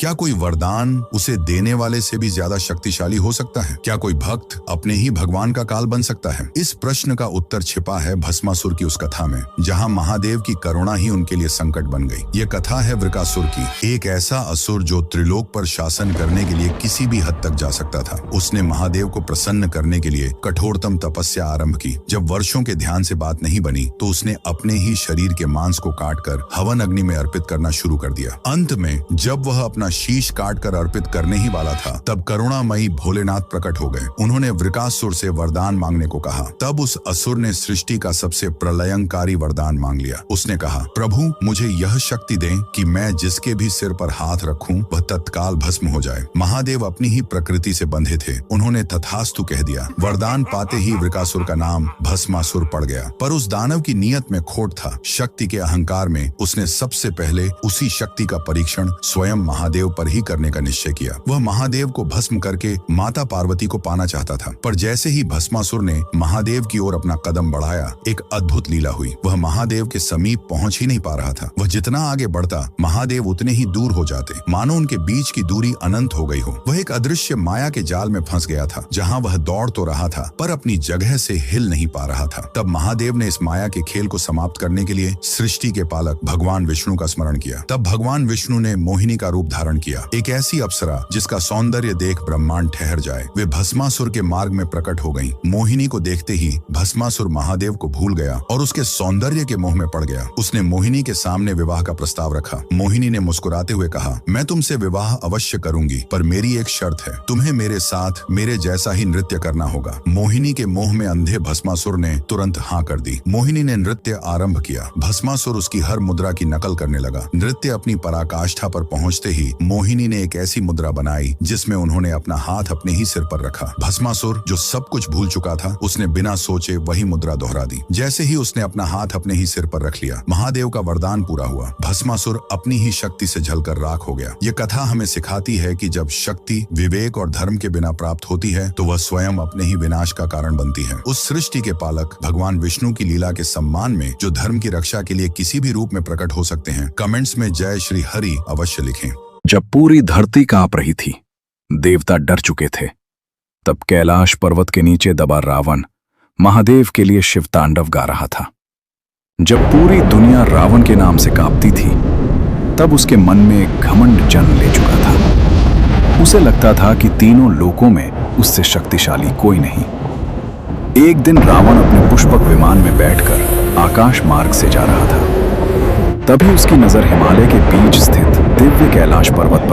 क्या कोई वरदान उसे देने वाले से भी ज्यादा शक्तिशाली हो सकता है? क्या कोई भक्त अपने ही भगवान का काल बन सकता है? इस प्रश्न का उत्तर छिपा है भस्मासुर की उस कथा में, जहां महादेव की करुणा ही उनके लिए संकट बन गई। ये कथा है वृकासुर की, एक ऐसा असुर जो त्रिलोक पर शासन करने के लिए किसी भी हद तक जा सकता था। उसने महादेव को प्रसन्न करने के लिए कठोरतम तपस्या आरंभ की। जब वर्षों के ध्यान से बात नहीं बनी तो उसने अपने ही शरीर के मांस को काटकर हवन अग्नि में अर्पित करना शुरू कर दिया। अंत में जब वह अपना शीश काटकर अर्पित करने ही वाला था, तब करुणामयी भोलेनाथ प्रकट हो गए। उन्होंने वृकासुर से वरदान मांगने को कहा। तब उस असुर ने सृष्टि का सबसे प्रलयंकारी वरदान मांग लिया। उसने कहा, प्रभु मुझे यह शक्ति दें कि मैं जिसके भी सिर पर हाथ रखूं वह तत्काल भस्म हो जाए। महादेव अपनी ही प्रकृति से बंधे थे। उन्होंने तथास्तु कह दिया। वरदान पाते ही वृकासुर का नाम भस्मासुर पड़ गया। पर उस दानव की नीयत में खोट था। शक्ति के अहंकार में उसने सबसे पहले उसी शक्ति का परीक्षण स्वयं महादेव पर ही करने का निश्चय किया। वह महादेव को भस्म करके माता पार्वती को पाना चाहता था। पर जैसे ही भस्मासुर ने महादेव की ओर अपना कदम बढ़ाया, एक अद्भुत लीला हुई। वह महादेव के समीप पहुंच ही नहीं पा रहा था। वह जितना आगे बढ़ता, महादेव उतने ही दूर हो जाते, मानो उनके बीच की दूरी अनंत हो गई हो। वह एक अदृश्य माया के जाल में फंस गया था, जहां वह दौड़ तो रहा था पर अपनी जगह से हिल नहीं पा रहा था। तब महादेव ने इस माया के खेल को समाप्त करने के लिए सृष्टि के पालक भगवान विष्णु का स्मरण किया। तब भगवान विष्णु ने मोहिनी का रूप धारण किया, एक ऐसी अप्सरा जिसका सौंदर्य देख ब्रह्मांड ठहर जाए। वे भस्मासुर के मार्ग में प्रकट हो गईं। मोहिनी को देखते ही भस्मासुर महादेव को भूल गया और उसके सौंदर्य के मोह में पड़ गया। उसने मोहिनी के सामने विवाह का प्रस्ताव रखा। मोहिनी ने मुस्कुराते हुए कहा, मैं तुमसे विवाह अवश्य करूंगी, पर मेरी एक शर्त है, तुम्हें मेरे साथ मेरे जैसा ही नृत्य करना होगा। मोहिनी के मोह में अंधे भस्मासुर ने तुरंत हाँ कर दी। मोहिनी ने नृत्य आरंभ किया। भस्मासुर उसकी हर मुद्रा की नकल करने लगा। नृत्य अपनी पराकाष्ठा पर पहुंचते ही मोहिनी ने एक ऐसी मुद्रा बनाई जिसमें उन्होंने अपना हाथ अपने ही सिर पर रखा। भस्मासुर जो सब कुछ भूल चुका था, उसने बिना सोचे वही मुद्रा दोहरा दी। जैसे ही उसने अपना हाथ अपने ही सिर पर रख लिया, महादेव का वरदान पूरा हुआ। भस्मासुर अपनी ही शक्ति से जलकर राख हो गया। ये कथा हमें सिखाती है कि जब शक्ति विवेक और धर्म के बिना प्राप्त होती है तो वह स्वयं अपने ही विनाश का कारण बनती है। उस सृष्टि के पालक भगवान विष्णु की लीला के सम्मान में जो धर्म की रक्षा के लिए किसी भी रूप में प्रकट हो सकते हैं, कमेंट्स में जय श्री हरि अवश्य लिखें। जब पूरी धरती कांप रही थी, देवता डर चुके थे, तब कैलाश पर्वत के नीचे दबा रावण महादेव के लिए शिव तांडव गा रहा था। जब पूरी दुनिया रावण के नाम से कांपती थी, तब उसके मन में एक घमंड जन्म ले चुका था। उसे लगता था कि तीनों लोकों में उससे शक्तिशाली कोई नहीं। एक दिन रावण अपने पुष्पक विमान में बैठकर आकाश मार्ग से जा रहा था। तभी उसकी नजर हिमालय के बीच स्थित दिव्य कैलाश पर्वत पर